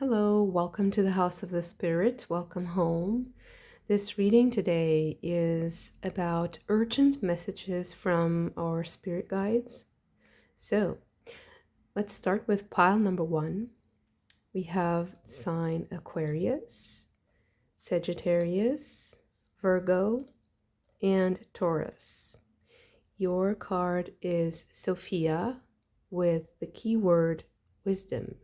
Hello, welcome to the House of the Spirit. Welcome home. This reading today is about urgent messages from our spirit guides. So let's start with pile number 1. We have sign Aquarius, Sagittarius, Virgo, and Taurus. Your card is Sophia with the keyword wisdom.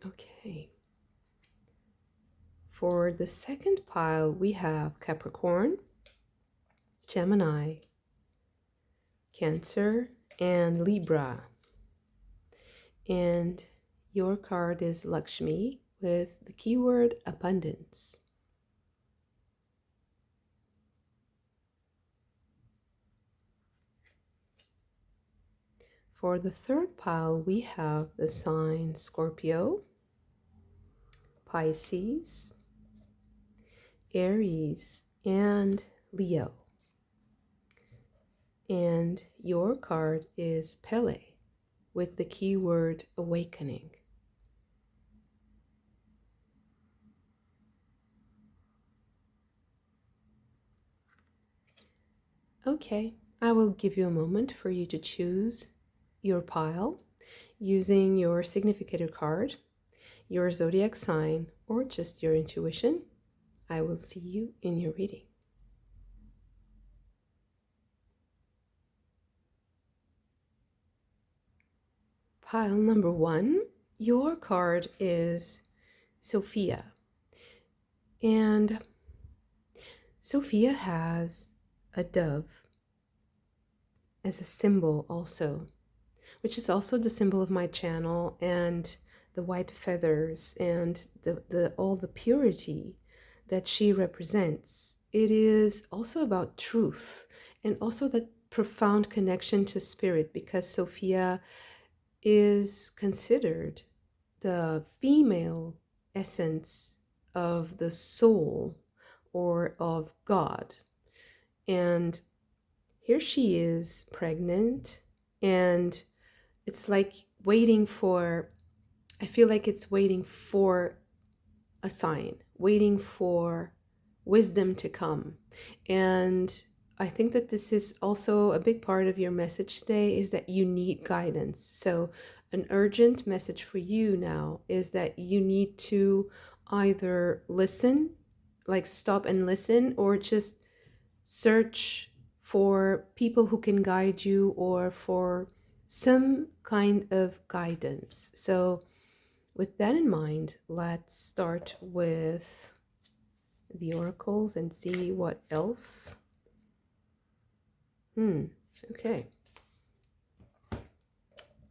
Okay. For the second pile, we have Capricorn, Gemini, Cancer, and Libra. And your card is Lakshmi with the keyword abundance. For the third pile, we have the sign Scorpio, Pisces, Aries, and Leo. And your card is Pele with the keyword awakening. Okay, I will give you a moment for you to choose your pile using your significator card, your zodiac sign, or just your intuition. I will see you in your reading. Pile number 1, your card is Sophia. And Sophia has a dove as a symbol also, which is also the symbol of my channel, and the white feathers and all the purity that she represents. It is also about truth and also that profound connection to spirit, because Sophia is considered the female essence of the soul or of God. And here she is pregnant, and it's like waiting for, I feel like it's waiting for a sign, waiting for wisdom to come. And I think that this is also a big part of your message today, is that you need guidance. So an urgent message for you now is that you need to either listen, like stop and listen, or just search for people who can guide you or for some kind of guidance. So with that in mind, let's start with the oracles and see what else. Okay.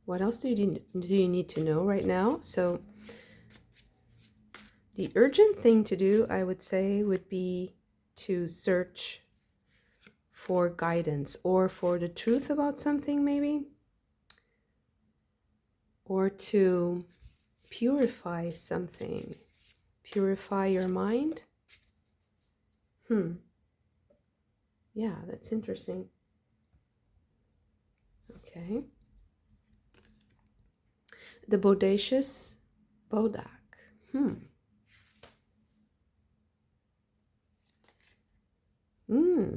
What else do you need to know right now? So the urgent thing to do, I would say, would be to search for guidance or for the truth about something, maybe, or to purify something, purify your mind. Yeah, that's interesting. Okay. The bodacious bodak.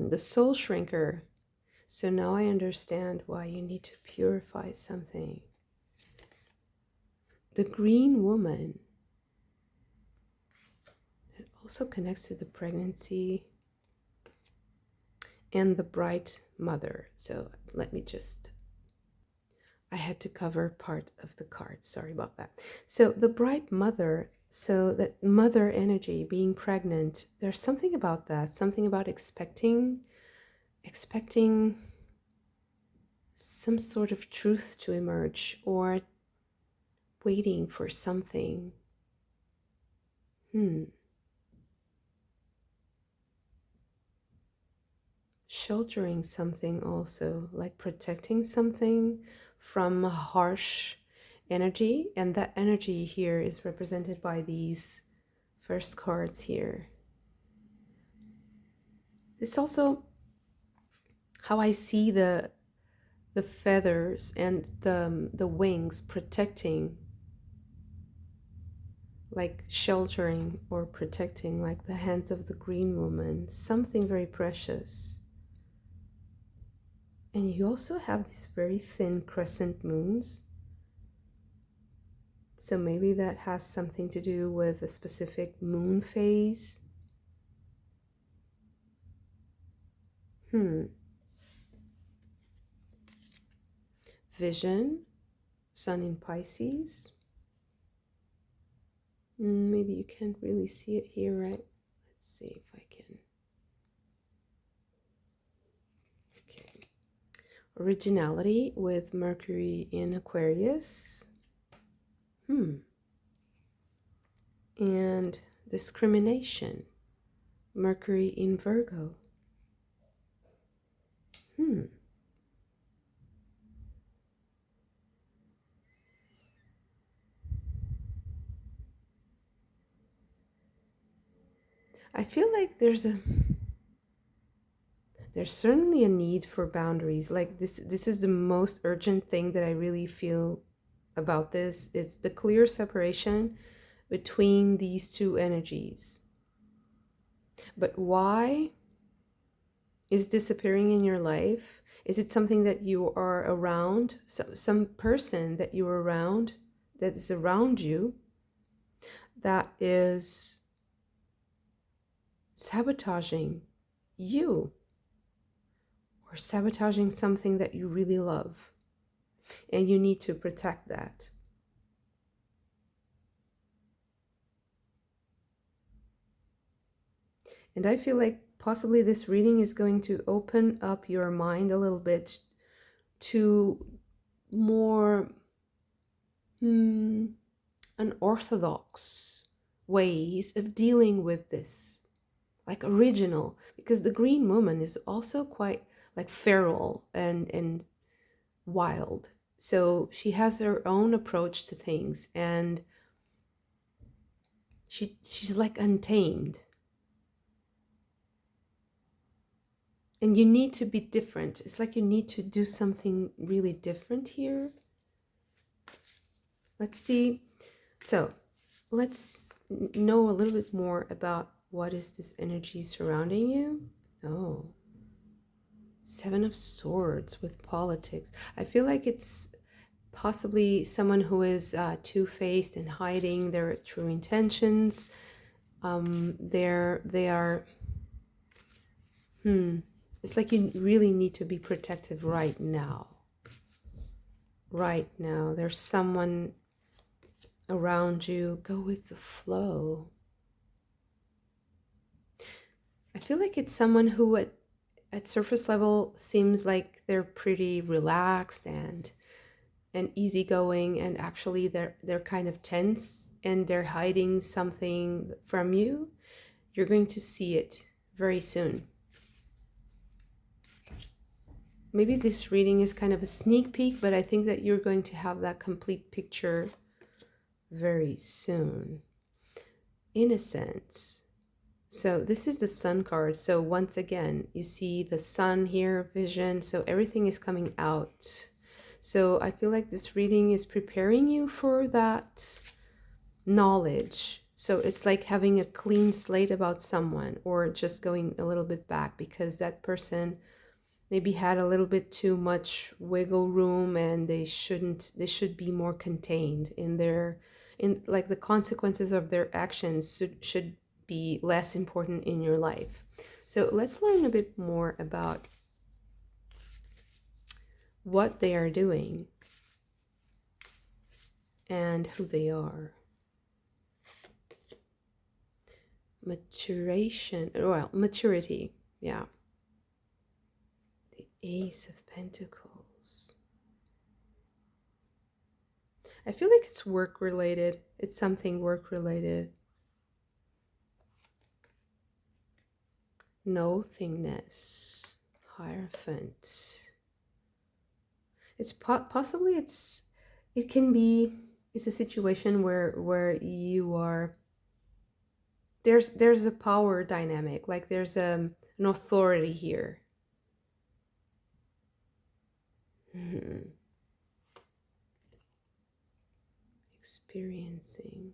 The soul shrinker. So now I understand why you need to purify something. The green woman. It also connects to the pregnancy. And the bright mother. So let me just, I had to cover part of the card. Sorry about that. So the bright mother, so that mother energy, being pregnant, there's something about that, something about expecting some sort of truth to emerge, or waiting for something. Sheltering something also, like protecting something from a harsh energy. And that energy here is represented by these first cards here. It's also how I see the the feathers and the wings protecting, like sheltering or protecting, like the hands of the green woman, something very precious. And you also have these very thin crescent moons. So maybe that has something to do with a specific moon phase. Vision, Sun in Pisces. Maybe you can't really see it here, right? Let's see if I can. Okay. Originality with Mercury in Aquarius. And discrimination, Mercury in Virgo. I feel like there's certainly a need for boundaries. Like this is the most urgent thing that I really feel about this. It's the clear separation between these two energies. But why is disappearing in your life? Is it something that you are around, some person that you're around, that is around you, that is sabotaging you, or sabotaging something that you really love, and you need to protect that? And I feel like possibly this reading is going to open up your mind a little bit to more unorthodox ways of dealing with this, like original, because the green woman is also quite like feral and wild. So she has her own approach to things, and she's like untamed. And you need to be different. It's like you need to do something really different here. Let's see. So let's know a little bit more about what is this energy surrounding you. Oh, Seven of Swords with politics. I feel like it's possibly someone who is two-faced and hiding their true intentions. They are. It's like you really need to be protective right now. Right now, there's someone around you. Go with the flow. I feel like it's someone who at surface level seems like they're pretty relaxed and easygoing, and actually they're kind of tense and they're hiding something from you. You're going to see it very soon. Maybe this reading is kind of a sneak peek, but I think that you're going to have that complete picture very soon. Innocence. So this is the Sun card. So once again, you see the sun here, vision. So everything is coming out. So I feel like this reading is preparing you for that knowledge. So it's like having a clean slate about someone, or just going a little bit back because that person maybe had a little bit too much wiggle room, and they should be more contained in like the consequences of their actions should be less important in your life. So let's learn a bit more about what they are doing and who they are. Maturity, yeah. The Ace of Pentacles. I feel like it's work related. It's something work related. Nothingness, Hierophant. It's possibly it's a situation where you are, there's a power dynamic, like there's an authority here. Mhm. Experiencing.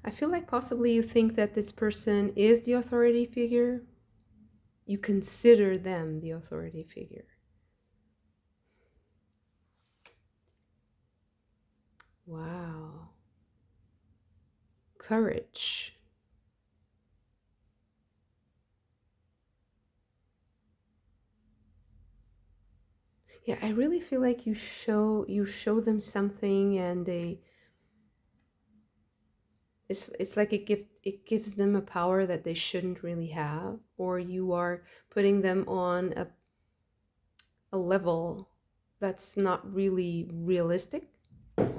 I feel like possibly you think that this person is the authority figure. You consider them the authority figure. Wow. Courage. Yeah, I really feel like you show them something, and it's like it gives them a power that they shouldn't really have, or you are putting them on a level that's not really realistic,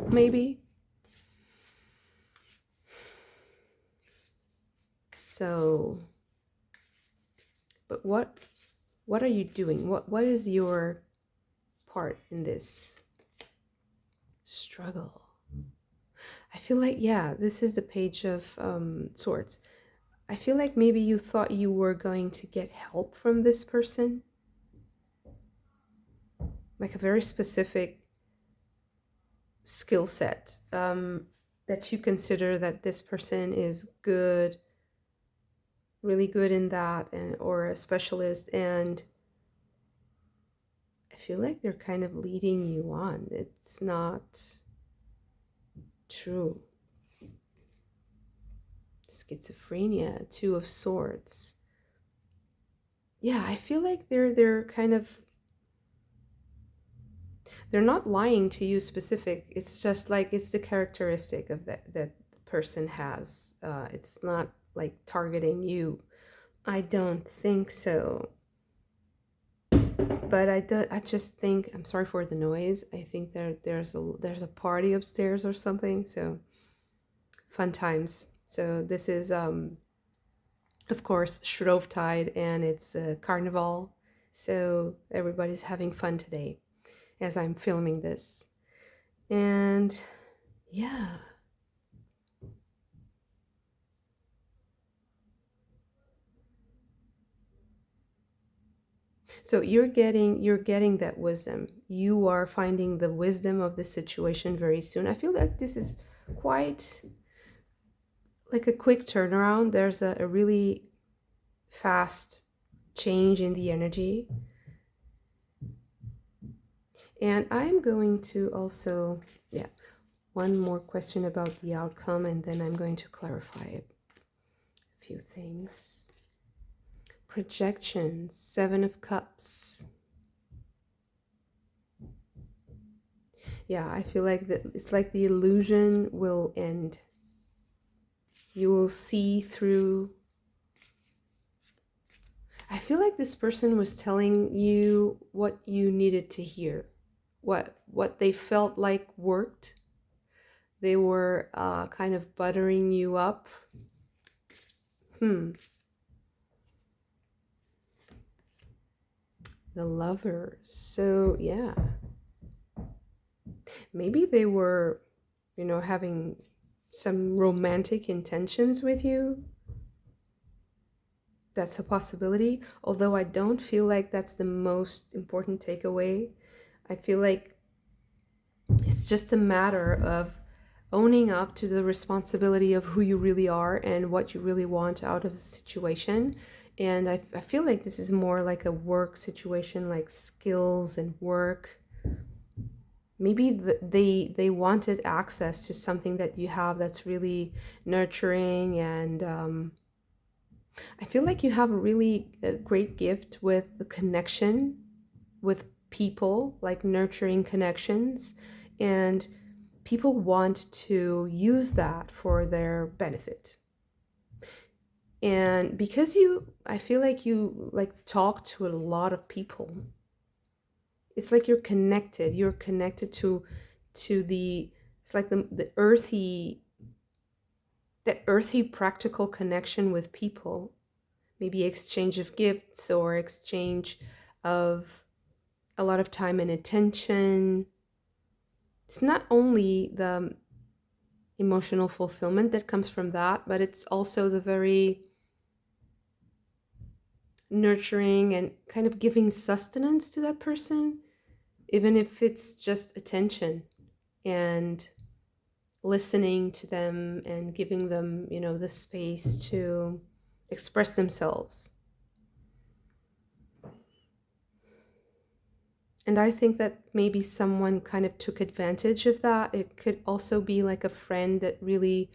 maybe. So, but what are you doing? What is your part in this struggle? I feel like, yeah, this is the Page of Swords. I feel like maybe you thought you were going to get help from this person, like a very specific skill set, that you consider that this person is good, really good in that, and or a specialist. And I feel like they're kind of leading you on. It's not true. Schizophrenia, Two of Swords. Yeah, I feel like they're kind of, they're not lying to you specific. It's just like it's the characteristic of that the person has. It's not like targeting you. I don't think so. But I just think, I'm sorry for the noise. I think there's a party upstairs or something. So fun times. So this is of course Shrovetide, and it's a carnival. So everybody's having fun today as I'm filming this. And yeah. So you're getting that wisdom. You are finding the wisdom of the situation very soon. I feel like this is quite like a quick turnaround. There's a really fast change in the energy. And I'm going to also, yeah, one more question about the outcome, and then I'm going to clarify a few things. Projections, Seven of Cups. Yeah, I feel like that it's like the illusion will end. You will see through. I feel like this person was telling you what you needed to hear, what they felt like worked. They were kind of buttering you up. The Lovers. So yeah, maybe they were, having some romantic intentions with you. That's a possibility, although I don't feel like that's the most important takeaway. I feel like it's just a matter of owning up to the responsibility of who you really are and what you really want out of the situation. And I feel like this is more like a work situation, like skills and work. Maybe they wanted access to something that you have that's really nurturing, and I feel like you have a really great gift with the connection with people, like nurturing connections, and people want to use that for their benefit. And because I feel like you like talk to a lot of people. It's like you're connected to the, it's like the earthy, that earthy practical connection with people. Maybe exchange of gifts or exchange of a lot of time and attention. It's not only the emotional fulfillment that comes from that, but it's also the very nurturing and kind of giving sustenance to that person, even if it's just attention and listening to them and giving them, the space to express themselves. And I think that maybe someone kind of took advantage of that. It could also be like a friend that really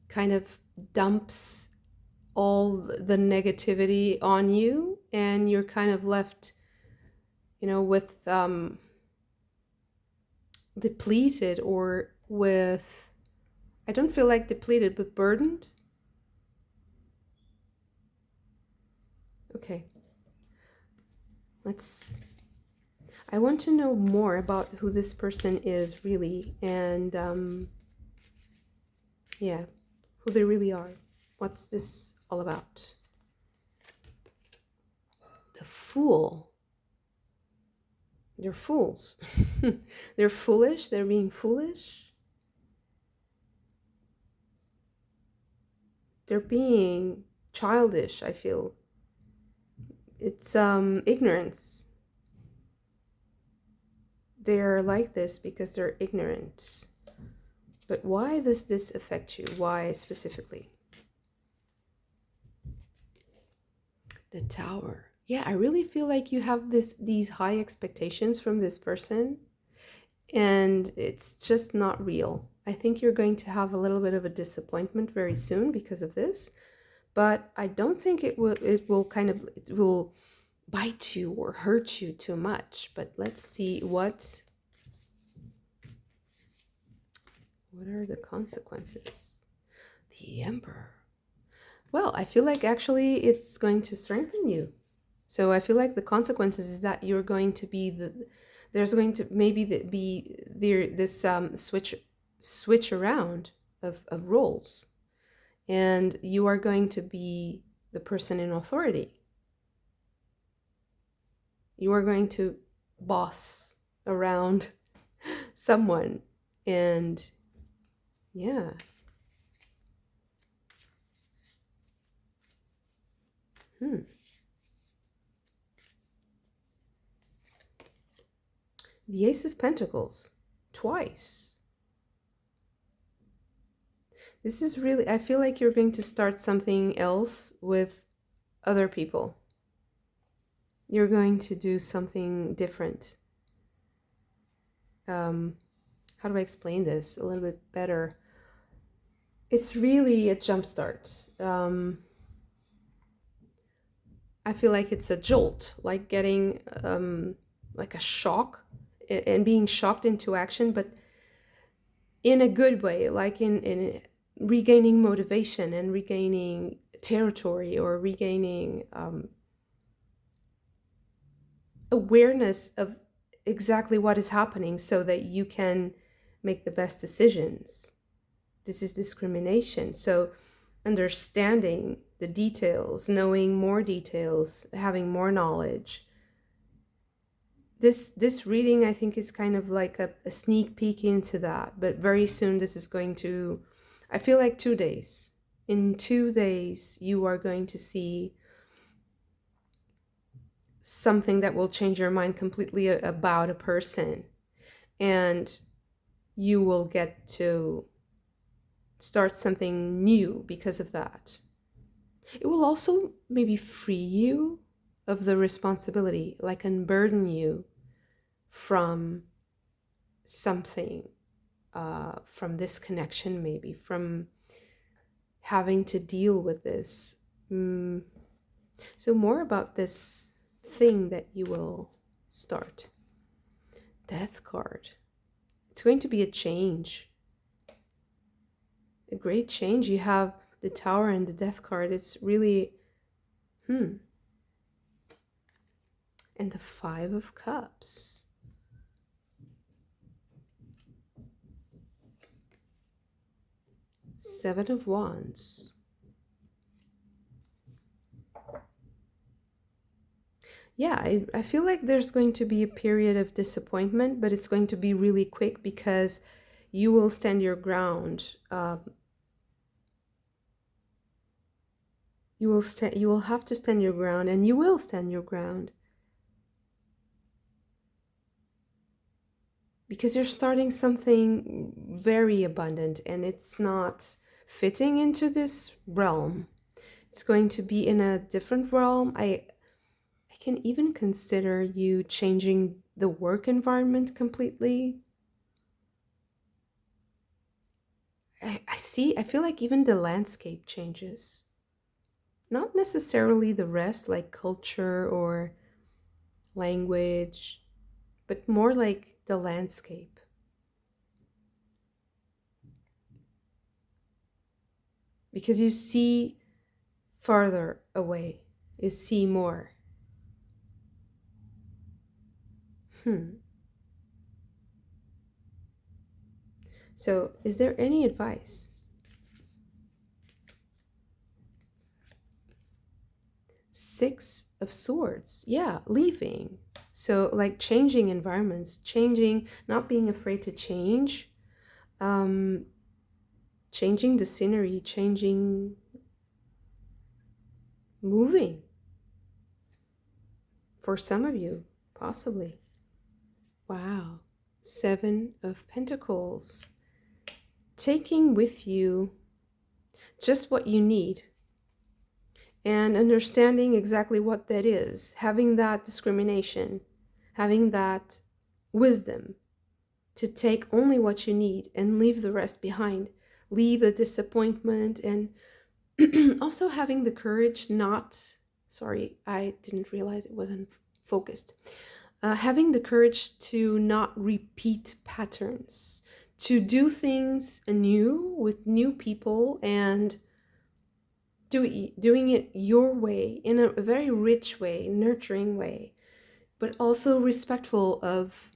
kind of dumps all the negativity on you, and you're kind of left, with depleted, or with, I don't feel like depleted, but burdened. Okay. I want to know more about who this person is really, and who they really are. What's this all about? The Fool. They're fools. They're foolish. They're being foolish. They're being childish, I feel. It's ignorance. They're like this because they're ignorant. But why does this affect you? Why specifically? The Tower. Yeah, I really feel like you have these high expectations from this person, and it's just not real. I think you're going to have a little bit of a disappointment very soon because of this, but I don't think it will bite you or hurt you too much. But let's see what are the consequences. The Emperor. Well, I feel like actually it's going to strengthen you. So I feel like the consequences is that you're going to be there's going to maybe be this switch around of roles, and you are going to be the person in authority. You are going to boss around someone, and yeah. The Ace of Pentacles, twice. This is really, I feel like you're going to start something else with other people. You're going to do something different. How do I explain this a little bit better? It's really a jumpstart. I feel like it's a jolt, like getting like a shock and being shocked into action, but in a good way, like in regaining motivation and regaining territory, or regaining awareness of exactly what is happening so that you can make the best decisions. This is discrimination. So understanding the details, knowing more details, having more knowledge. This reading, I think, is kind of like a sneak peek into that. But very soon this is going to, I feel like 2 days. In 2 days, you are going to see something that will change your mind completely about a person. And you will get to start something new because of that. It will also maybe free you of the responsibility, like unburden you from something, from this connection, maybe from having to deal with this. So more about this thing that you will start. Death card. It's going to be a change. A great change. You have the Tower and the Death card. It's really, And the Five of Cups. Seven of Wands. Yeah, I feel like there's going to be a period of disappointment, but it's going to be really quick because you will stand your ground. You will have to stand your ground, and you will stand your ground. Because you're starting something very abundant, and it's not fitting into this realm. It's going to be in a different realm. I can even consider you changing the work environment completely. I feel like even the landscape changes. Not necessarily the rest, like culture or language, but more like the landscape. Because you see farther away, you see more. So, is there any advice? Six of Swords. Yeah, leaving. So, like changing environments, changing, not being afraid to change, changing the scenery, changing, moving. For some of you, possibly. Wow. Seven of Pentacles. Taking with you just what you need and understanding exactly what that is. Having that discrimination, having that wisdom to take only what you need and leave the rest behind. Leave the disappointment, and also having the courage sorry, I didn't realize it wasn't focused. Having the courage to not repeat patterns, to do things anew with new people, and doing it your way, in a very rich way, nurturing way, but also respectful of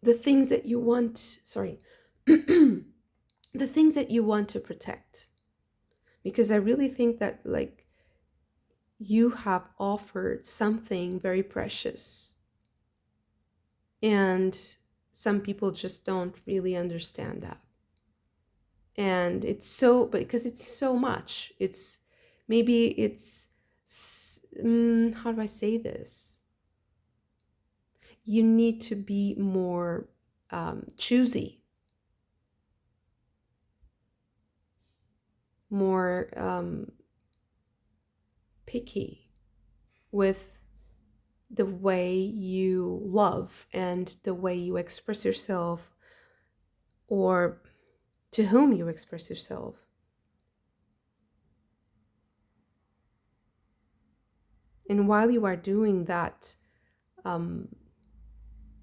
the things that you want, the things that you want to protect. Because I really think that, like, you have offered something very precious, and some people just don't really understand that. And it's so, because it's so much, maybe it's how do I say this, you need to be more choosy, more picky with the way you love and the way you express yourself, or to whom you express yourself. And while you are doing that kind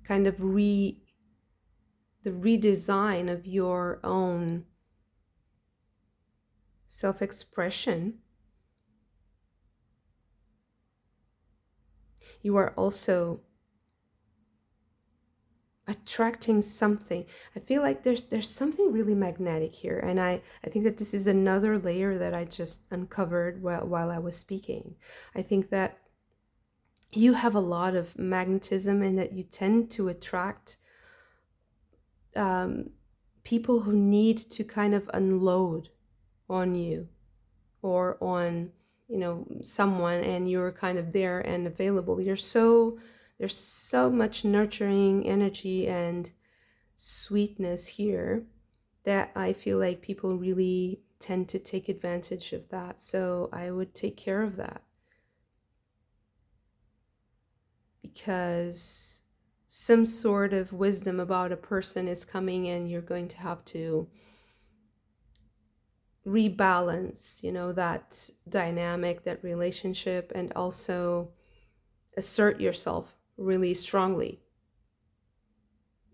of the redesign of your own self-expression, you are also attracting something. I feel like there's something really magnetic here, and I think that this is another layer that I just uncovered while I was speaking. I think that you have a lot of magnetism, and that you tend to attract people who need to kind of unload on you, or on, someone, and you're kind of there and available. There's so much nurturing energy and sweetness here that I feel like people really tend to take advantage of that. So I would take care of that, because some sort of wisdom about a person is coming, and you're going to have to rebalance, that dynamic, that relationship, and also assert yourself really strongly.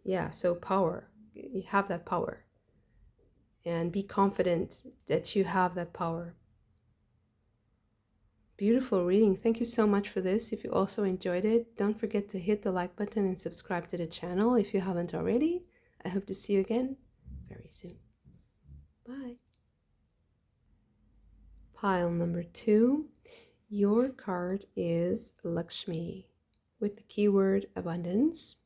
Yeah, so power. You have that power. And be confident that you have that power. Beautiful reading. Thank you so much for this. If you also enjoyed it, don't forget to hit the like button and subscribe to the channel if you haven't already. I hope to see you again very soon. Bye. Pile number 2. Your card is Lakshmi with the keyword abundance.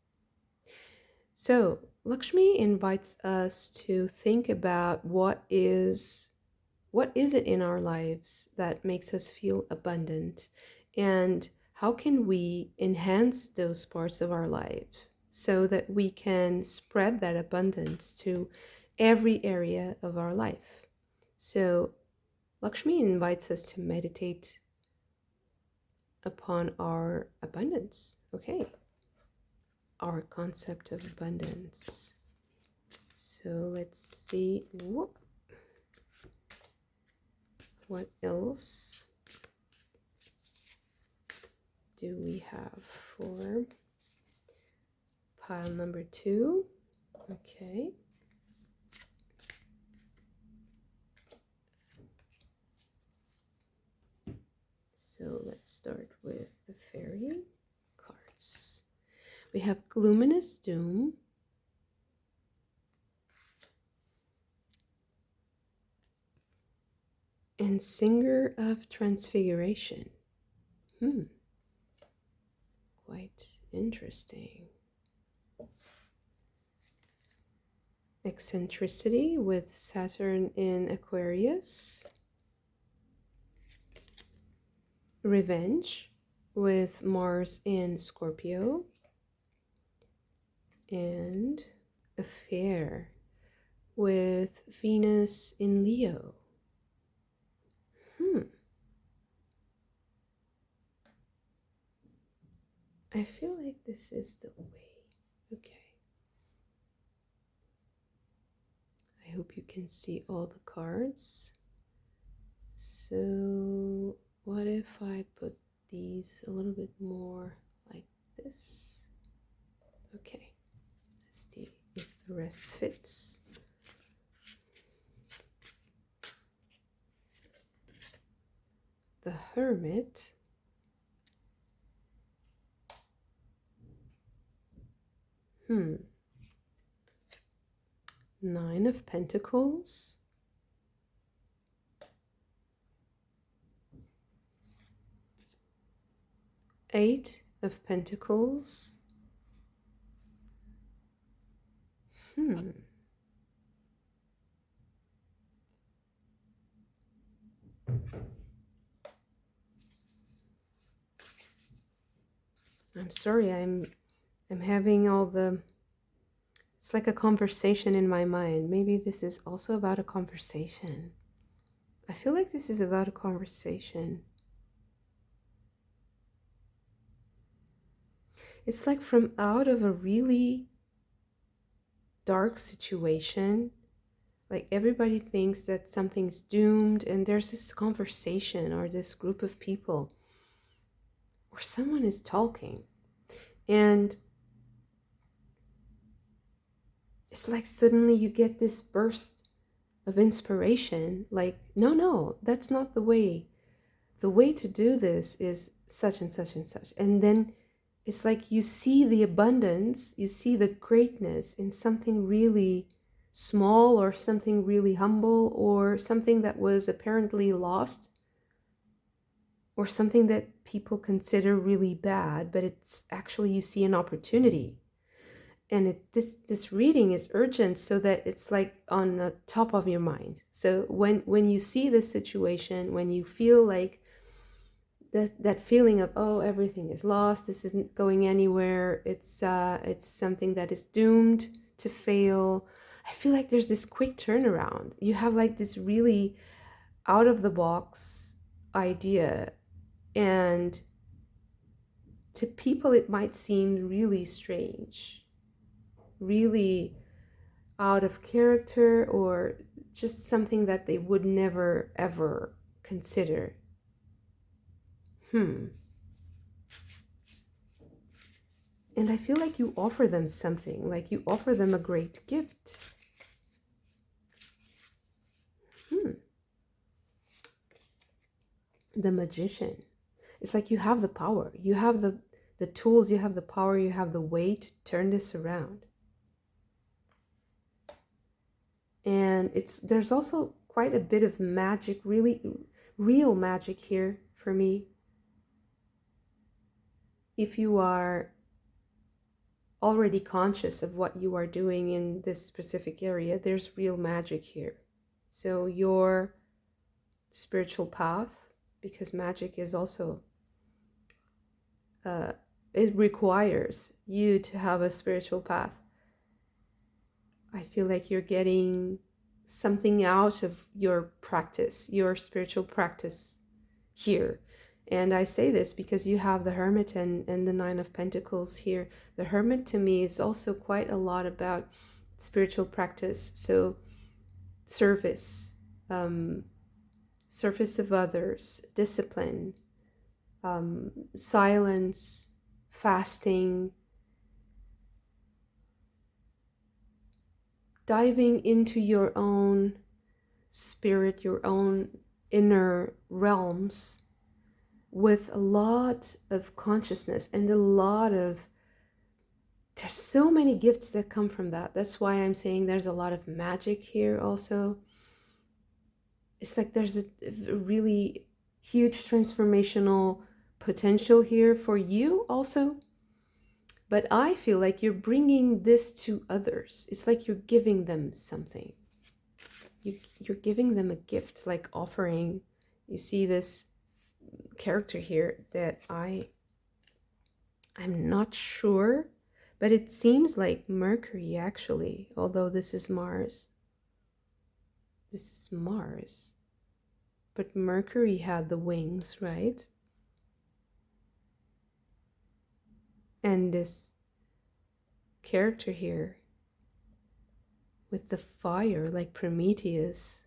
So Lakshmi invites us to think about what is it in our lives that makes us feel abundant, and how can we enhance those parts of our life so that we can spread that abundance to every area of our life. So Lakshmi invites us to meditate upon our abundance. Okay, our concept of abundance. So let's see what else do we have for pile number 2. Okay. So let's start with the fairy cards. We have Luminous Doom, and Singer of Transfiguration. Quite interesting. Eccentricity with Saturn in Aquarius. Revenge with Mars in Scorpio. And Affair with Venus in Leo. I feel like this is the way. Okay. I hope you can see all the cards. So what if I put these a little bit more like this? Okay. Let's see if the rest fits. The Hermit. Nine of Pentacles. Eight of Pentacles. I'm sorry, I'm having all the... It's like a conversation in my mind. Maybe this is also about a conversation. I feel like this is about a conversation. It's like from out of a really dark situation. Like everybody thinks that something's doomed, and there's this conversation or this group of people where someone is talking, and it's like suddenly you get this burst of inspiration, like, no, that's not the way. The way to do this is such and such and such. And then it's like you see the abundance, you see the greatness in something really small, or something really humble, or something that was apparently lost, or something that people consider really bad, but it's actually, you see an opportunity. And this reading is urgent, so that it's like on the top of your mind. So when you see this situation, when you feel like that feeling of, oh, everything is lost, this isn't going anywhere, it's something that is doomed to fail, I feel like there's this quick turnaround. You have like this really out of the box idea, and to people it might seem really strange, really out of character, or just something that they would never ever consider. And I feel like you offer them something, like you offer them a great gift. The Magician. It's like you have the power, you have the tools, you have the power, you have the way to turn this around. And there's also quite a bit of magic, really real magic here for me. If you are already conscious of what you are doing in this specific area, there's real magic here. So your spiritual path, because magic is also, it requires you to have a spiritual path. I feel like you're getting something out of your practice, your spiritual practice here. And I say this because you have the Hermit and the Nine of Pentacles here. The Hermit to me is also quite a lot about spiritual practice. So service, service of others, discipline, silence, fasting, diving into your own spirit, your own inner realms with a lot of consciousness and a lot of, there's so many gifts that come from that. That's why I'm saying there's a lot of magic here also. It's like there's a really huge transformational potential here for you also. But I feel like you're bringing this to others. It's like you're giving them something. You're giving them a gift, like offering. You see this character here that I'm not sure, but it seems like Mercury actually, although this is Mars. This is Mars. But Mercury had the wings, right? And this character here with the fire, like Prometheus,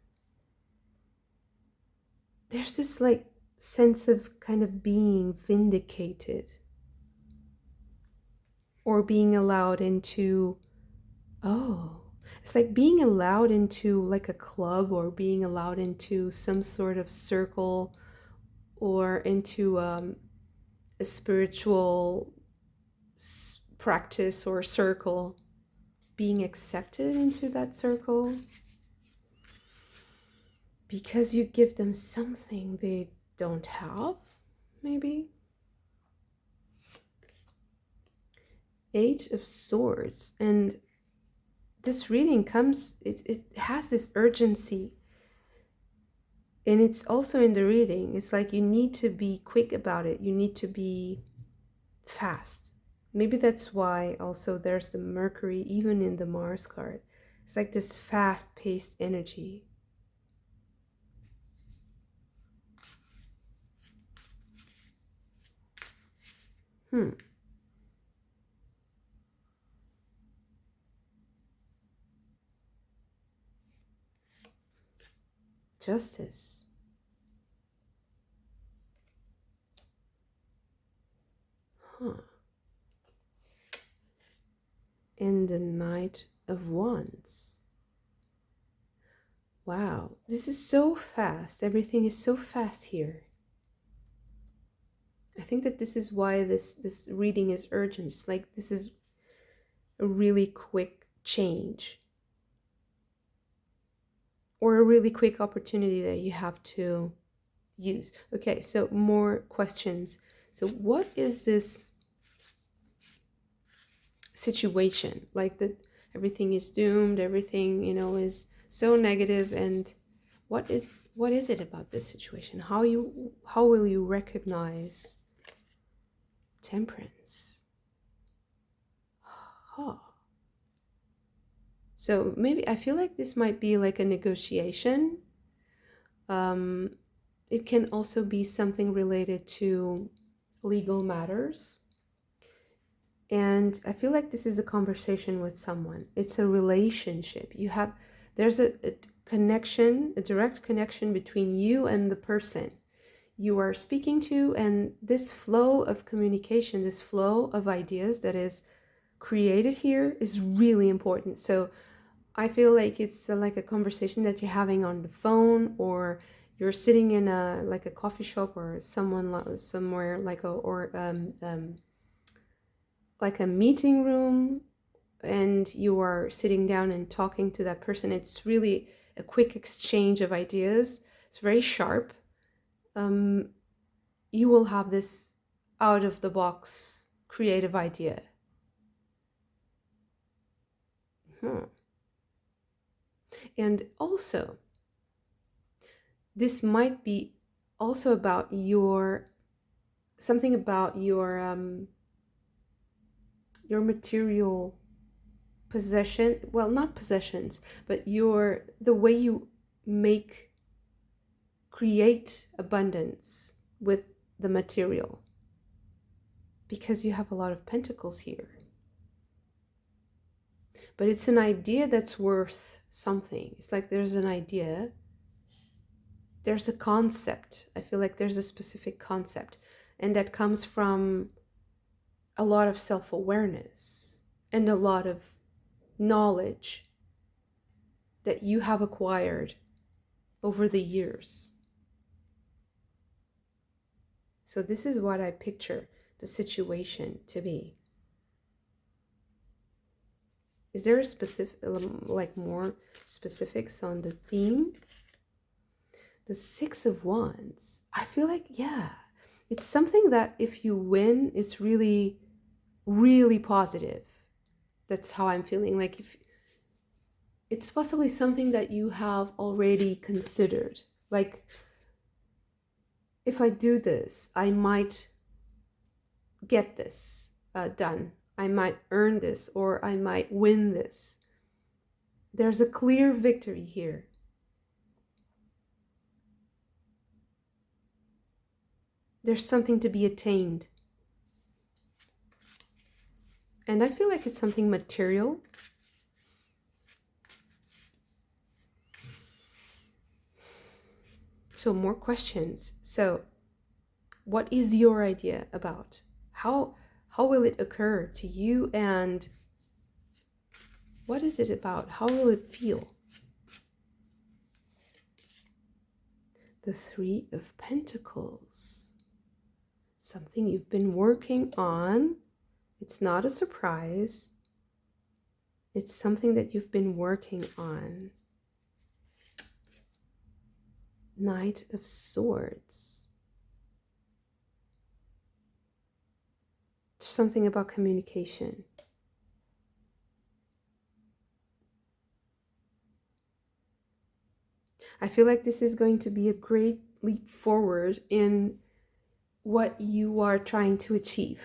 there's this like sense of kind of being vindicated or being allowed into, oh, it's like being allowed into like a club or being allowed into some sort of circle or into a spiritual practice or circle, being accepted into that circle because you give them something they don't have, maybe. Eight of Swords, and this reading comes, it has this urgency, and it's also in the reading, it's like you need to be quick about it, you need to be fast. Maybe that's why also there's the Mercury even in the Mars card. It's like this fast-paced energy. Justice. And the Knight of Wands. Wow, this is so fast. Everything is so fast here. I think that this is why this reading is urgent. It's like this is a really quick change or a really quick opportunity that you have to use. Okay, so more questions. So what is this situation? Like that everything is doomed, everything, is so negative, and what is it about this situation? How will you recognize Temperance? Huh. So maybe I feel like this might be like a negotiation. It can also be something related to legal matters. And I feel like this is a conversation with someone. It's a relationship. There's a connection, a direct connection between you and the person you are speaking to, and this flow of communication, this flow of ideas that is created here is really important. So I feel like it's like a conversation that you're having on the phone, or you're sitting in a coffee shop or somewhere like a meeting room, and you are sitting down and talking to that person. It's really a quick exchange of ideas. It's very sharp. You will have this out of the box creative idea. And also, this might be also about something about your material possession, well, not possessions, but the way you create abundance with the material, because you have a lot of pentacles here. But it's an idea that's worth something. It's like there's an idea, there's a concept. I feel like there's a specific concept, and that comes from a lot of self-awareness and a lot of knowledge that you have acquired over the years. So this is what I picture the situation to be. Is there a specific, like more specifics on the theme? The Six of Wands. I feel like, yeah, it's something that if you win, it's really, really positive. That's how I'm feeling. Like if it's possibly something that you have already considered. Like, if I do this, I might get this done. I might earn this, or I might win this. There's a clear victory here. There's something to be attained. And I feel like it's something material. So more questions. So what is your idea about? How will it occur to you, and what is it about? How will it feel? The Three of Pentacles. Something you've been working on. It's not a surprise. It's something that you've been working on. Knight of Swords. Something about communication. I feel like this is going to be a great leap forward in what you are trying to achieve.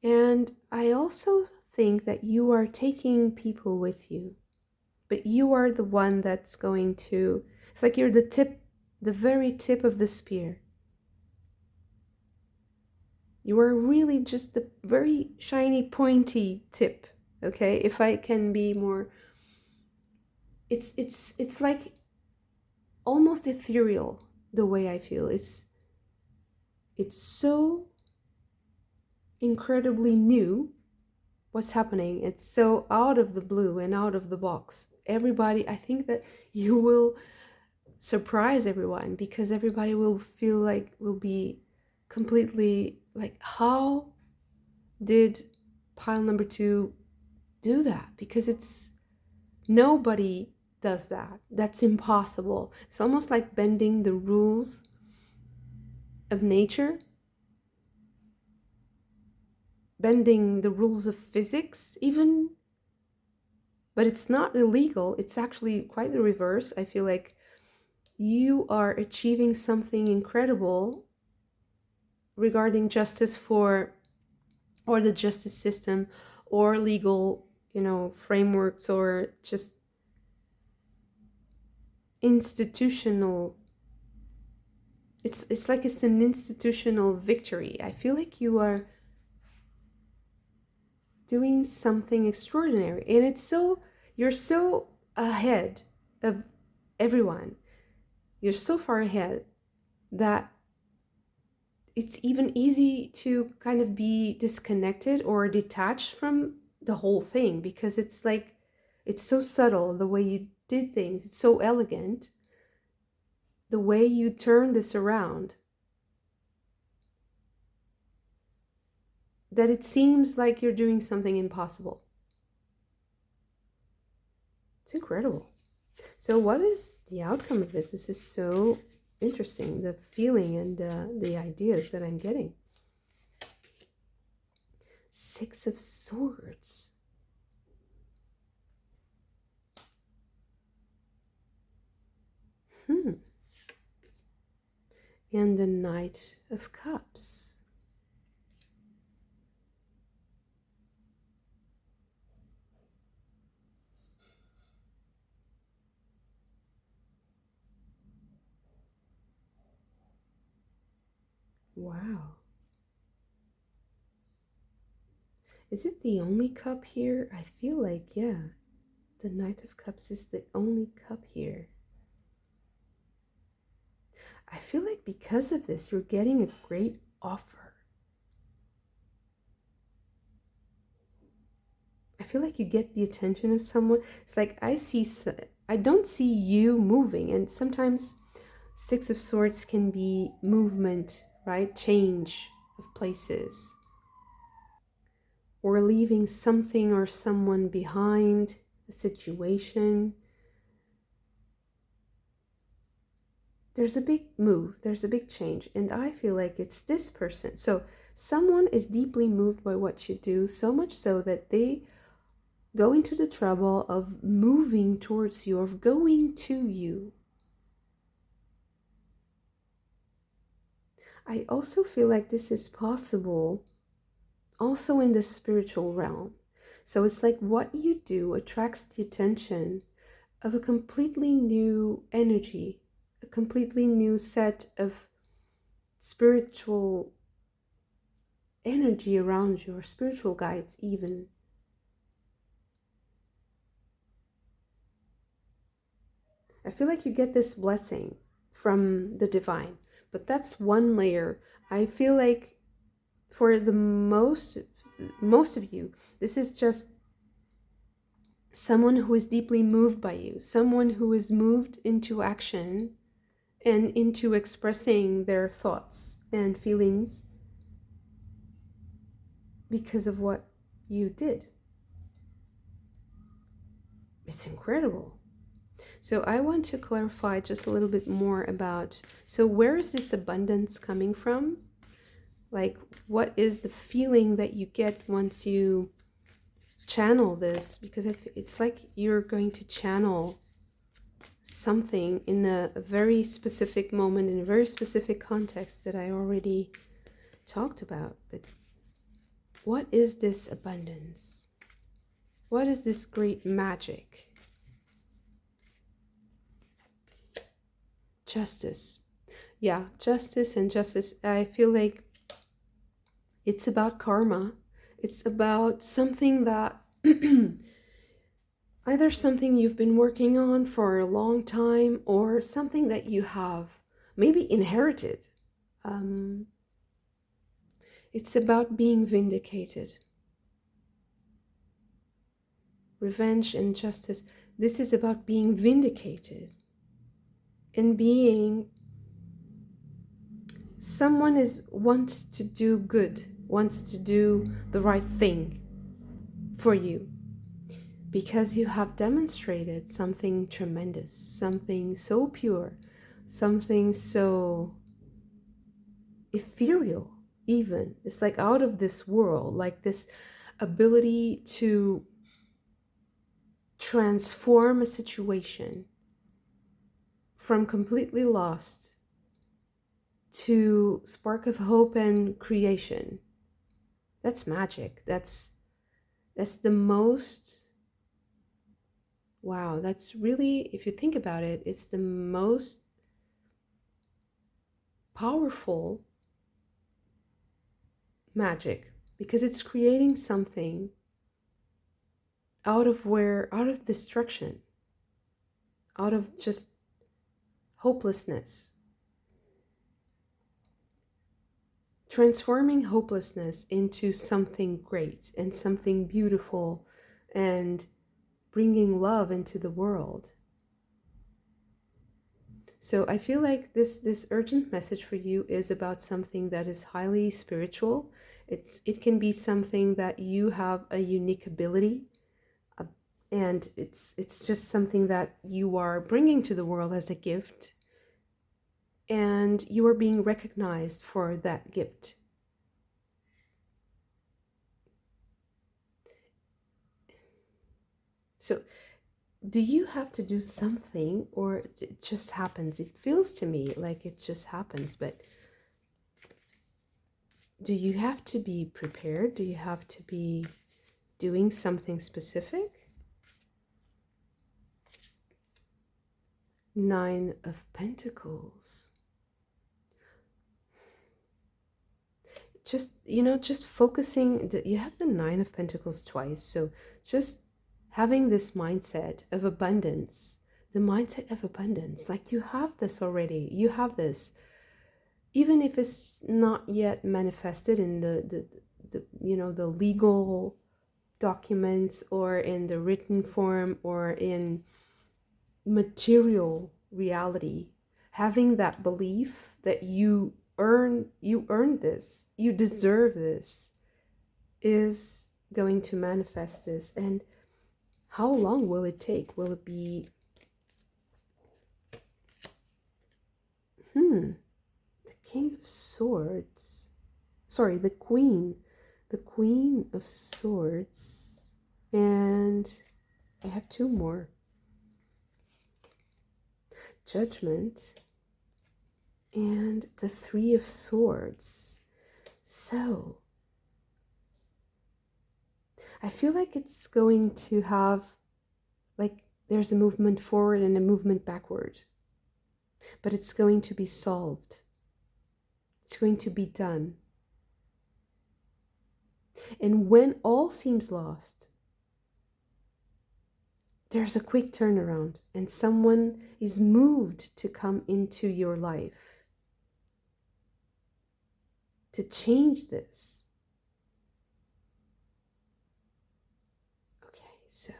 And I also think that you are taking people with you, but you are the one that's going to, it's like you're the very tip of the spear. You are really just the very shiny, pointy tip, okay? If I can be more, it's like almost ethereal, the way I feel. It's so incredibly new what's happening. It's so out of the blue and out of the box. Everybody, I think that you will surprise everyone, because everybody will feel like, will be completely like, how did pile number 2 do that? Because nobody does that. That's impossible. It's almost like bending the rules of nature, bending the rules of physics even. But it's not illegal. It's actually quite the reverse. I feel like you are achieving something incredible regarding justice or the justice system, or legal, frameworks, or just institutional. It's like it's an institutional victory. I feel like you are doing something extraordinary, and you're so ahead of everyone. You're so far ahead that it's even easy to kind of be disconnected or detached from the whole thing, because it's like, it's so subtle the way you did things. It's so elegant the way you turn this around, that it seems like you're doing something impossible. It's incredible. So what is the outcome of this? This is so interesting, the feeling and the ideas that I'm getting. Six of Swords. And the Knight of Cups. Wow. Is it the only cup here? I feel like, yeah. The Knight of Cups is the only cup here. I feel like because of this, you're getting a great offer. I feel like you get the attention of someone. It's like I don't see you moving. And sometimes Six of Swords can be movement, right? Change of places. Or leaving something or someone behind, a situation. There's a big move, there's a big change, and I feel like it's this person. So someone is deeply moved by what you do, so much so that they go into the trouble of moving towards you, of going to you. I also feel like this is possible also in the spiritual realm. So it's like what you do attracts the attention of a completely new energy, a completely new set of spiritual energy around you, or spiritual guides even. I feel like you get this blessing from the divine, but that's one layer. I feel like for the most of you, this is just someone who is deeply moved by you, someone who is moved into action and into expressing their thoughts and feelings because of what you did. It's incredible. So I want to clarify just a little bit more about, so where is this abundance coming from? Like, what is the feeling that you get once you channel this? Because if it's like you're going to channel something in a very specific moment, in a very specific context that I already talked about. But what is this abundance? What is this great magic? Justice. Yeah, justice and justice. I feel like it's about karma. It's about something that either something you've been working on for a long time or something that you have maybe inherited. It's about being vindicated. Revenge and justice. This is about being vindicated and being someone wants to do good, wants to do the right thing for you, because you have demonstrated something tremendous, something so pure, something so ethereal even. It's like out of this world, like this ability to transform a situation from completely lost to spark of hope and creation. That's magic. That's the most, wow, that's really, if you think about it, it's the most powerful magic, because it's creating something out of destruction, out of just hopelessness. Transforming hopelessness into something great and something beautiful and bringing love into the world. So I feel like this urgent message for you is about something that is highly spiritual. It can be something that you have a unique ability, and it's just something that you are bringing to the world as a gift. and you are being recognized for that gift. So do you have to do something, or it just happens? It feels to me like it just happens, but do you have to be prepared? Do you have to be doing something specific? Nine of Pentacles. Just, just focusing. You have the Nine of Pentacles twice, so just having this mindset of abundance, the mindset of abundance, like you have this already. You have this, even if it's not yet manifested in the the legal documents, or in the written form, or in material reality. Having that belief that you earned this, you deserve this, is going to manifest this. And how long will it take? Will it be the King of Swords, sorry, the Queen of Swords, and I have two more. Judgment and the Three of Swords. So I feel like it's going to have, like, there's a movement forward and a movement backward, but it's going to be solved. It's going to be done. And when all seems lost, there's a quick turnaround, and someone is moved to come into your life to change this. Okay, so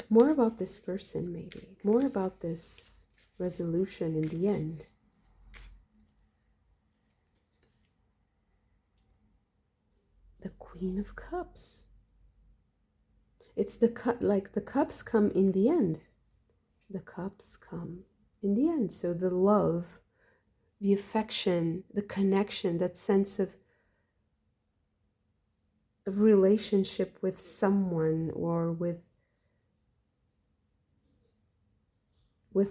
more about this person, maybe. More about this resolution in the end. The Queen of Cups. It's the cups come in the end. The cups come in the end. So the love, the affection, the connection, that sense of relationship with someone, or with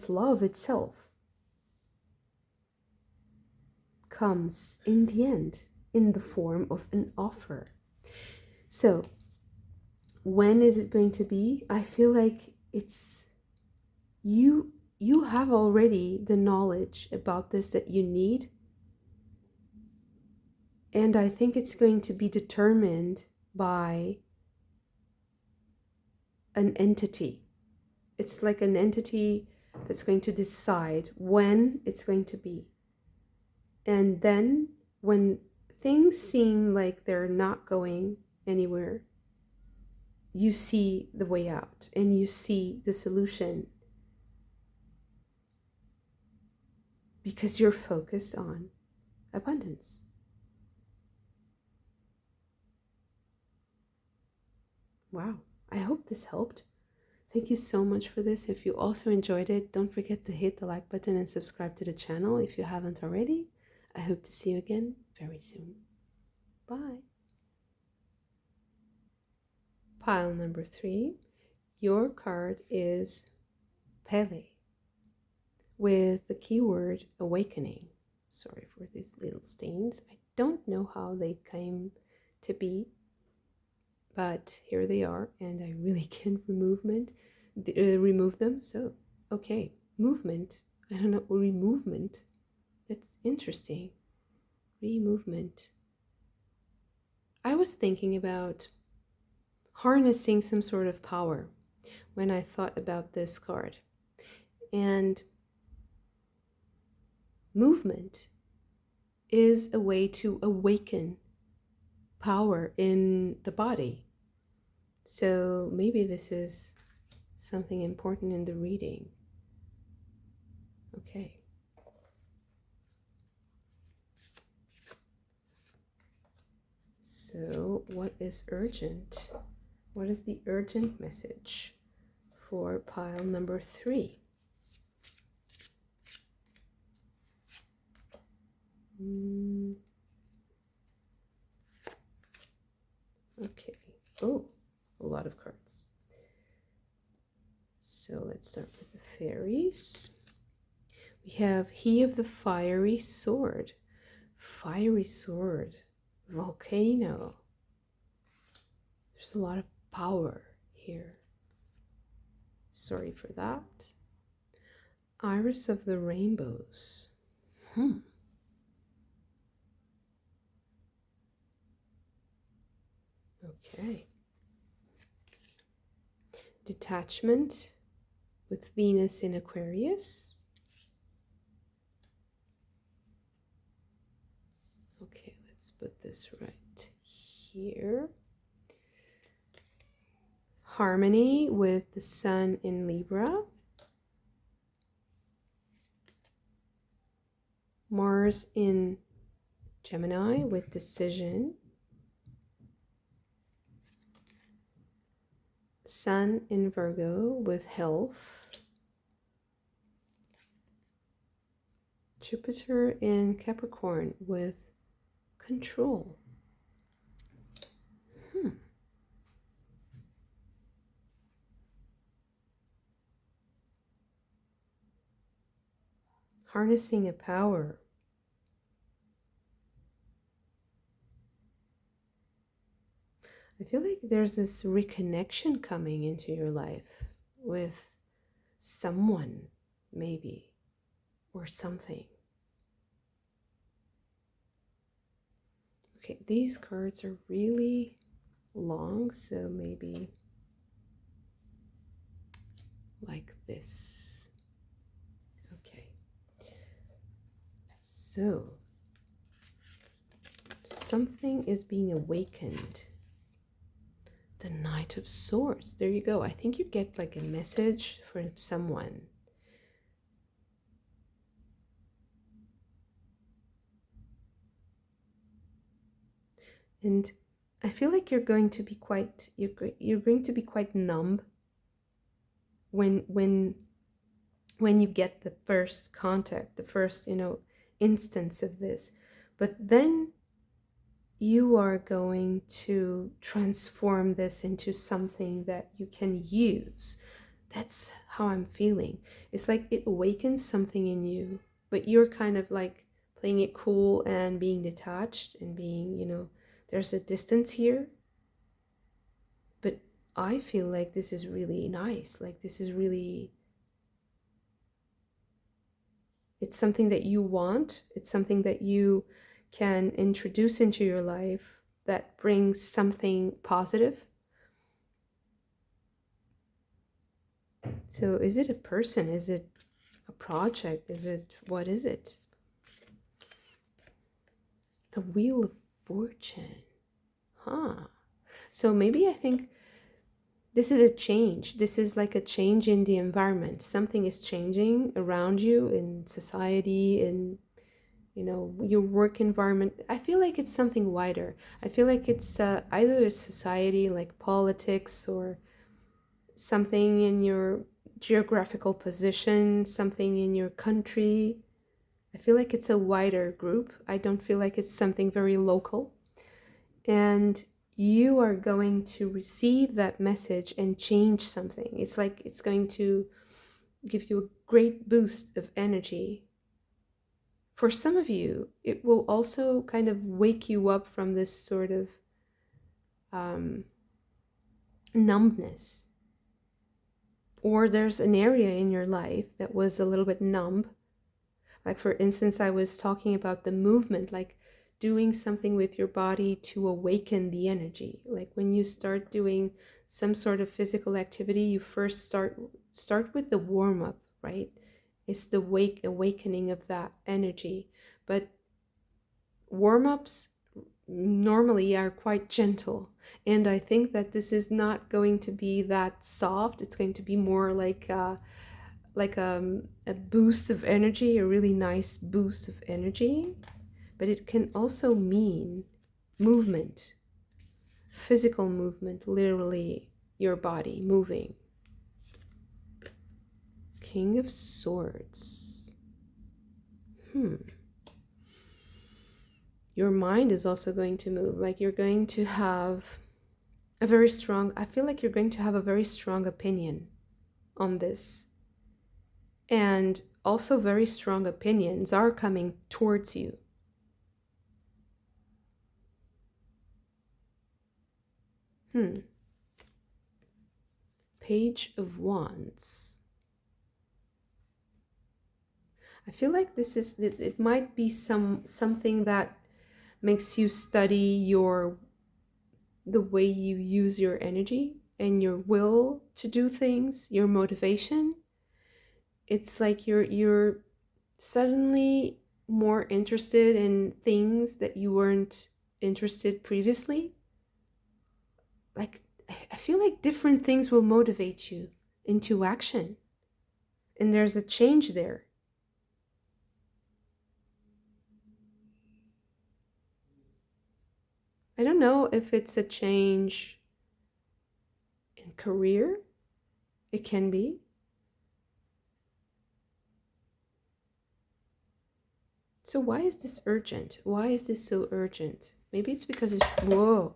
love itself, comes in the end in the form of an offer. So when is it going to be? I feel like it's you have already the knowledge about this that you need, and I think it's going to be determined by an entity. It's like an entity that's going to decide when it's going to be. And then when things seem like they're not going anywhere, you see the way out, and you see the solution, because you're focused on abundance. Wow, I hope this helped. Thank you so much for this. If you also enjoyed it, don't forget to hit the like button and subscribe to the channel if you haven't already. I hope to see you again very soon. Bye. Pile number 3. Your card is Pele, with the keyword awakening. Sorry for these little stains. I don't know how they came to be, but here they are, and I really can't remove them. So, okay, movement. I don't know, removement. That's interesting. Removement. I was thinking about harnessing some sort of power when I thought about this card. And movement is a way to awaken power in the body. So maybe this is something important in the reading. Okay. So what is urgent? What is the urgent message for pile number 3. Okay. Oh, a lot of cards. So let's start with the fairies. We have He of the Fiery Sword. Fiery sword. Volcano. There's a lot of power here. Sorry for that. Iris of the Rainbows. Okay. Detachment with Venus in Aquarius. Okay, let's put this right here. Harmony with the Sun in Libra. Mars in Gemini with Decision. Sun in Virgo with Health. Jupiter in Capricorn with Control. Harnessing a power. I feel like there's this reconnection coming into your life with someone, maybe, or something. Okay, these cards are really long, so maybe like this. Okay. So, something is being awakened. The Knight of Swords. There you go. I think you get like a message from someone. And I feel like you're going to be quite numb when you get the first contact, the first, instance of this. But then you are going to transform this into something that you can use. That's how I'm feeling. It's like it awakens something in you, but you're kind of like playing it cool and being detached and being, there's a distance here. But I feel like this is really nice. Like this is really, it's something that you want. It's something that you can introduce into your life that brings something positive. So is it a person? Is it a project? What is it? The Wheel of Fortune. So maybe I think this is a change. This is like a change in the environment. Something is changing around you in society, in your work environment. I feel like it's something wider. I feel like it's either a society like politics or something in your geographical position, something in your country. I feel like it's a wider group. I don't feel like it's something very local. And you are going to receive that message and change something. It's like it's going to give you a great boost of energy. For some of you, it will also kind of wake you up from this sort of numbness. Or there's an area in your life that was a little bit numb. Like for instance, I was talking about the movement, like doing something with your body to awaken the energy. Like when you start doing some sort of physical activity, you first start with the warm-up, right? It's the awakening of that energy. But warm-ups normally are quite gentle. And I think that this is not going to be that soft. It's going to be more like a boost of energy, a really nice boost of energy. But it can also mean movement, physical movement, literally your body moving. King of Swords. Your mind is also going to move. Like you're going to have a very strong, I feel like you're going to have a very strong opinion on this. And also very strong opinions are coming towards you. Page of Wands. I feel like this is, it might be something that makes you study the way you use your energy and your will to do things, your motivation. It's like you're suddenly more interested in things that you weren't interested previously. Like, I feel like different things will motivate you into action. And there's a change there. I don't know if it's a change in career. It can be. So why is this urgent? Why is this so urgent? Maybe it's because it's, whoa,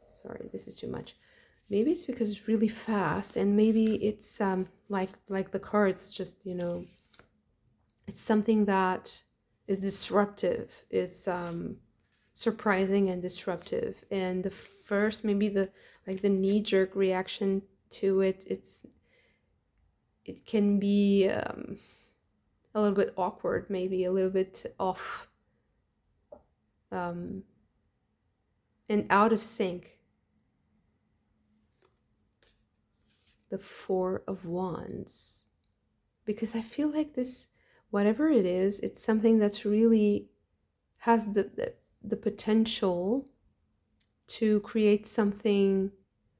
sorry, this is too much. Maybe it's because it's really fast, and maybe it's like the cards just, it's something that is disruptive, is surprising and disruptive. And the first, maybe the knee-jerk reaction to it, it can be a little bit awkward, maybe a little bit off, and out of sync. The Four of Wands, because I feel like this, whatever it is, it's something that's really has the potential to create something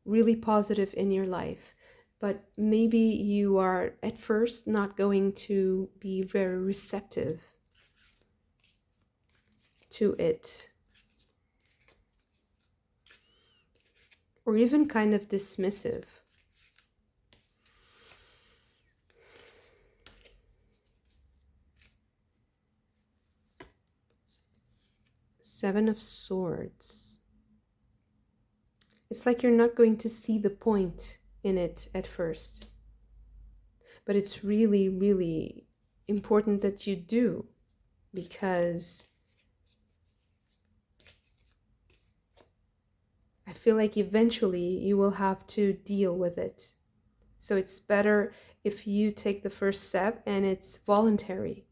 really positive in your life. But maybe you are at first not going to be very receptive to it, or even kind of dismissive. Seven of Swords. It's like you're not going to see the point in it at first. But it's really, really important that you do, because I feel like eventually you will have to deal with it. So it's better if you take the first step and it's voluntary.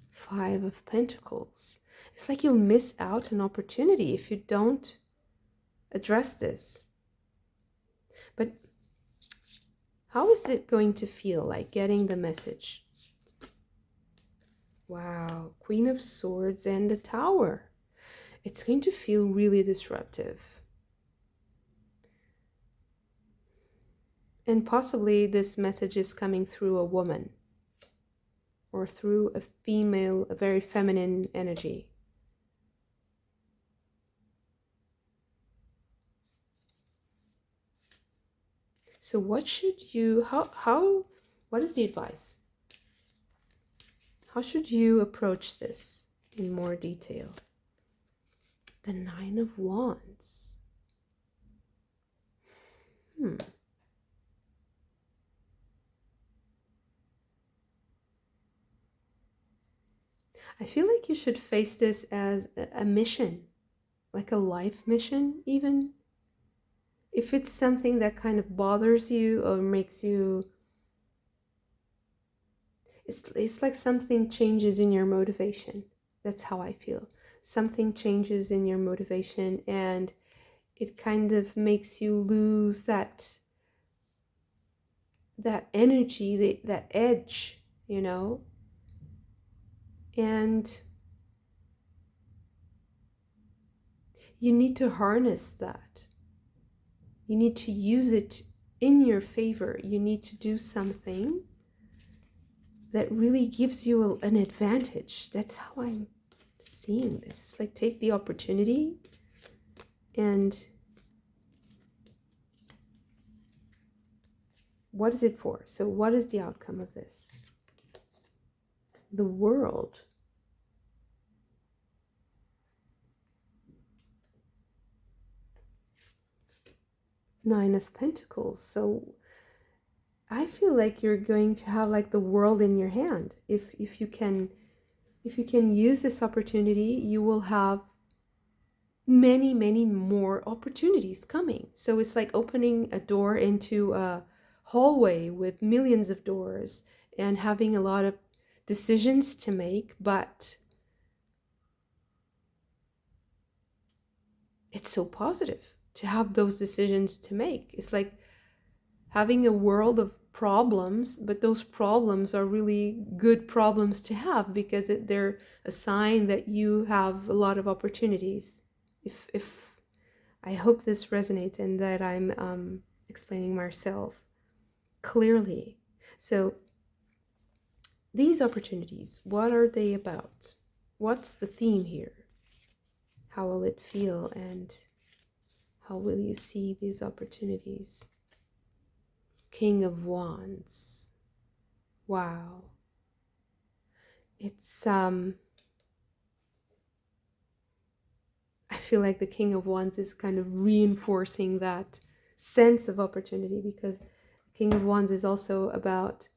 Five of Pentacles. It's like you'll miss out an opportunity if you don't address this. But how is it going to feel like getting the message? Wow, Queen of Swords and the Tower. It's going to feel really disruptive. And possibly this message is coming through a woman, or through a female, a very feminine energy. So what should you, what is the advice? How should you approach this in more detail? The Nine of Wands. I feel like you should face this as a mission, like a life mission even. If it's something that kind of bothers you or makes you, it's like something changes in your motivation. That's how I feel. Something changes in your motivation, and it kind of makes you lose that energy, that edge, and you need to harness that. You need to use it in your favor. You need to do something that really gives you an advantage. That's how I'm seeing this. It's like, take the opportunity and What is it for? So what is the outcome of this? The world. Nine of Pentacles. So I feel like you're going to have like the world in your hand. If you can use this opportunity, you will have many, many more opportunities coming. So it's like opening a door into a hallway with millions of doors and having a lot of decisions to make, but it's so positive to have those decisions to make. It's like having a world of problems, but those problems are really good problems to have because they're a sign that you have a lot of opportunities. If I hope this resonates and that I'm explaining myself clearly. So these opportunities, what are they about? What's the theme here? How will it feel and how will you see these opportunities? King of Wands. Wow. It's I feel like the King of Wands is kind of reinforcing that sense of opportunity, because the King of Wands is also about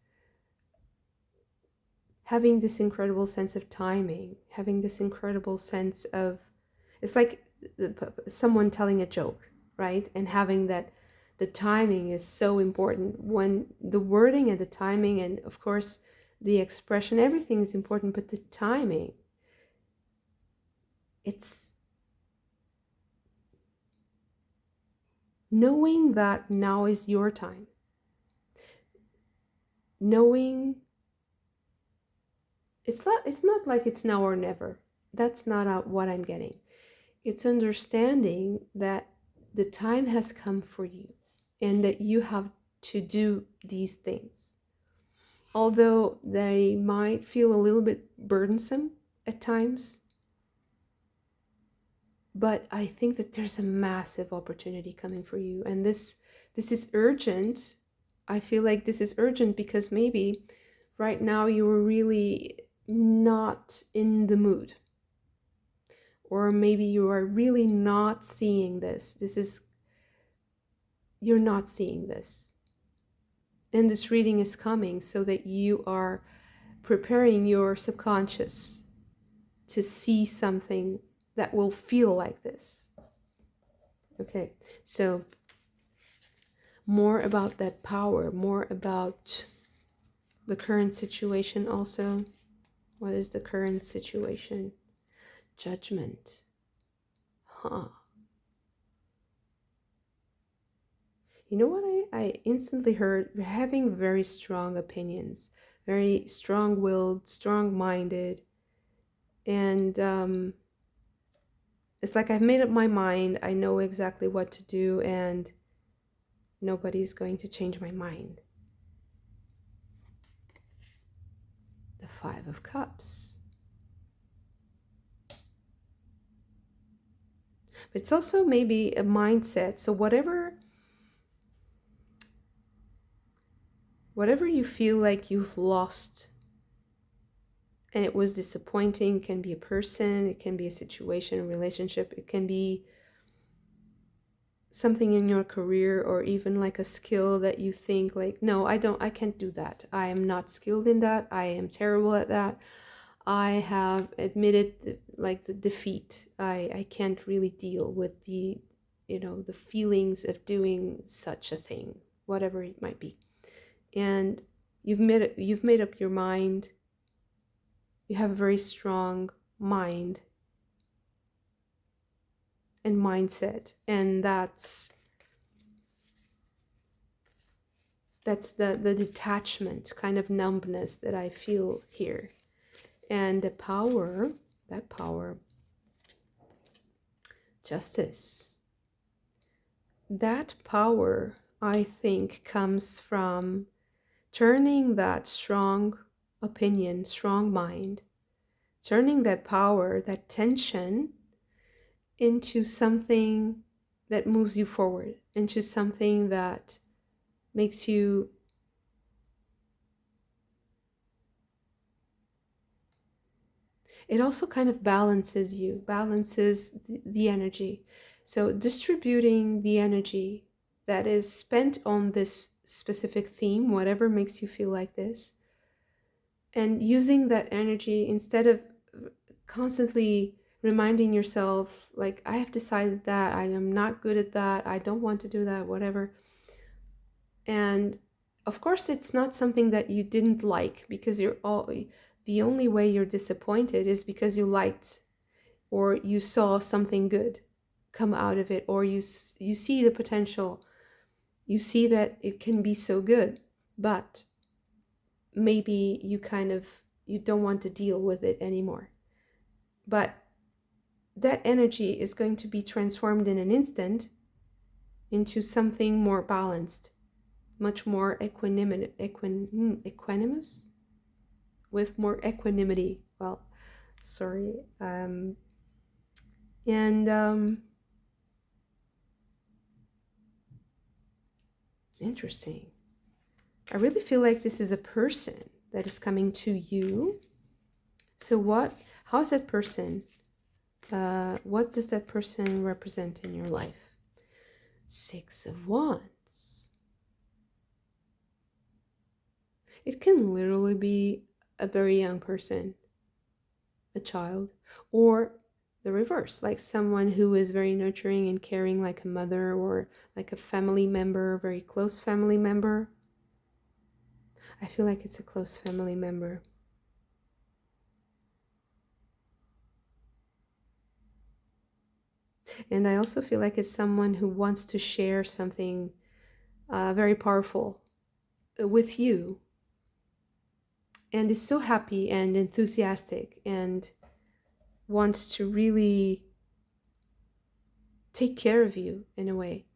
having this incredible sense of timing, having this incredible sense of, it's like someone telling a joke, right? And having that, the timing is so important. When the wording and the timing and of course the expression, everything is important, but the timing, it's knowing that now is your time. Knowing it's not like it's now or never. That's not what I'm getting. It's understanding that the time has come for you and that you have to do these things. Although they might feel a little bit burdensome at times, but I think that there's a massive opportunity coming for you. And this is urgent. I feel like this is urgent because maybe right now you were really not in the mood. Or maybe you are really not seeing this. You're not seeing this. And this reading is coming so that you are preparing your subconscious to see something that will feel like this. Okay, so more about that power, more about the current situation also. What is the current situation? Judgment. Huh. You know what I instantly heard? Having very strong opinions, very strong-willed, strong-minded, and it's like I've made up my mind. I know exactly what to do, and nobody's going to change my mind. The Five of Cups. But it's also maybe a mindset. So whatever you feel like you've lost and it was disappointing, it can be a person, it can be a situation, a relationship, it can be something in your career, or even like a skill that you think like, no, I can't do that. I am not skilled in that. I am terrible at that. I have admitted like the defeat. I can't really deal with the feelings of doing such a thing, whatever it might be. And you've made up your mind. You have a very strong mind and mindset, and that's the detachment, kind of numbness that I feel here. And the power, that power, justice, that power, I think, comes from turning that strong opinion, strong mind, turning that power, that tension, into something that moves you forward, into something that makes you It also kind of balances you, balances the energy. So distributing the energy that is spent on this specific theme, whatever makes you feel like this, and using that energy instead of constantly reminding yourself, like, I have decided that I am not good at that, I don't want to do that, whatever. And of course, it's not something that you didn't like, because the only way you're disappointed is because you liked or you saw something good come out of it, or you see the potential, you see that it can be so good, but maybe you don't want to deal with it anymore. But that energy is going to be transformed in an instant into something more balanced, much more equanimous, with more equanimity. Well, sorry. Interesting. I really feel like this is a person that is coming to you. So how's that person? What does that person represent in your life? 6 of Wands. It can literally be a very young person, a child, or the reverse, like someone who is very nurturing and caring, like a mother or like a family member, a very close family member. I feel like it's a close family member. And I also feel like it's someone who wants to share something very powerful with you, and is so happy and enthusiastic and wants to really take care of you in a way.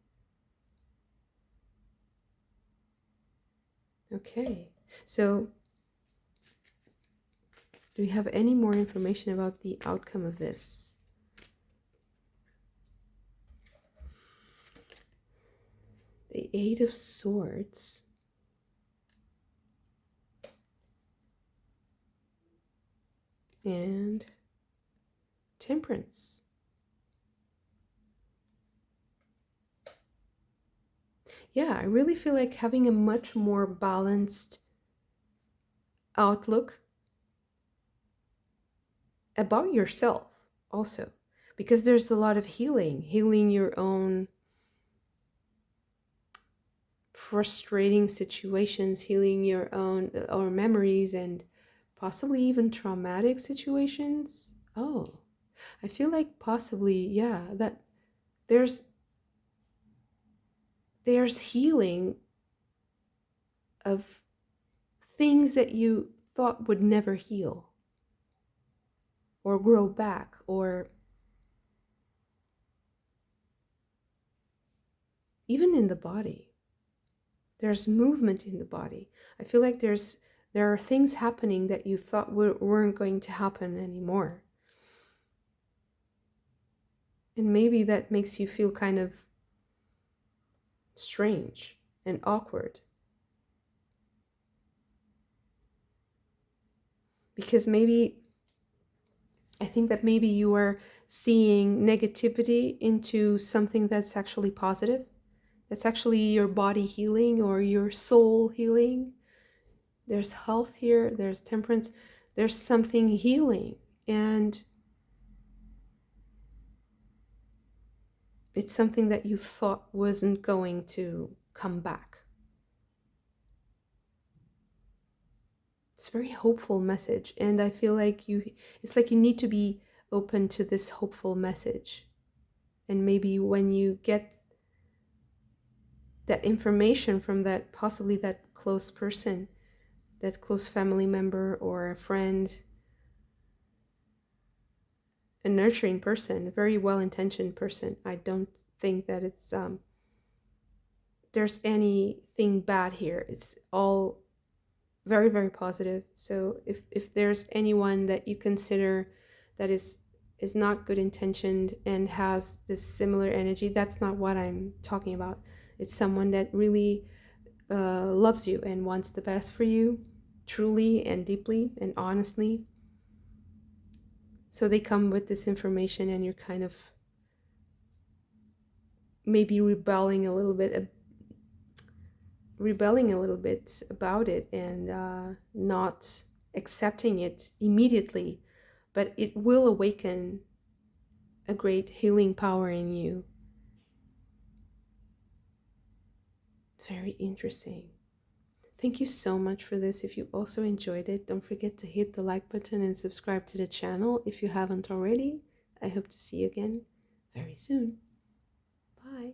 Okay, so do we have any more information about the outcome of this? The 8 of Swords. And Temperance. Yeah, I really feel like having a much more balanced outlook about yourself also, because there's a lot of healing your own frustrating situations, healing your own or memories, and possibly even traumatic situations. Oh, I feel like possibly, yeah, that there's healing of things that you thought would never heal or grow back, or even in the body. There's movement in the body. I feel like there are things happening that you thought weren't going to happen anymore. And maybe that makes you feel kind of strange and awkward. Because I think that maybe you are seeing negativity into something that's actually positive. That's actually your body healing or your soul healing. There's health here, there's temperance, there's something healing, and it's something that you thought wasn't going to come back. It's a very hopeful message, and I feel like it's like you need to be open to this hopeful message. And maybe when you get that information from that, possibly that close person, that close family member or a friend, a nurturing person, a very well-intentioned person, I don't think that it's there's anything bad here. It's all very, very positive. So if there's anyone that you consider that is not good intentioned and has this similar energy, that's not what I'm talking about. It's someone that really loves you and wants the best for you, truly and deeply and honestly. So they come with this information and you're kind of maybe rebelling a little bit about it, and not accepting it immediately, but it will awaken a great healing power in you. It's very interesting. Thank you so much for this. If you also enjoyed it, don't forget to hit the like button and subscribe to the channel if you haven't already. I hope to see you again very soon. Bye.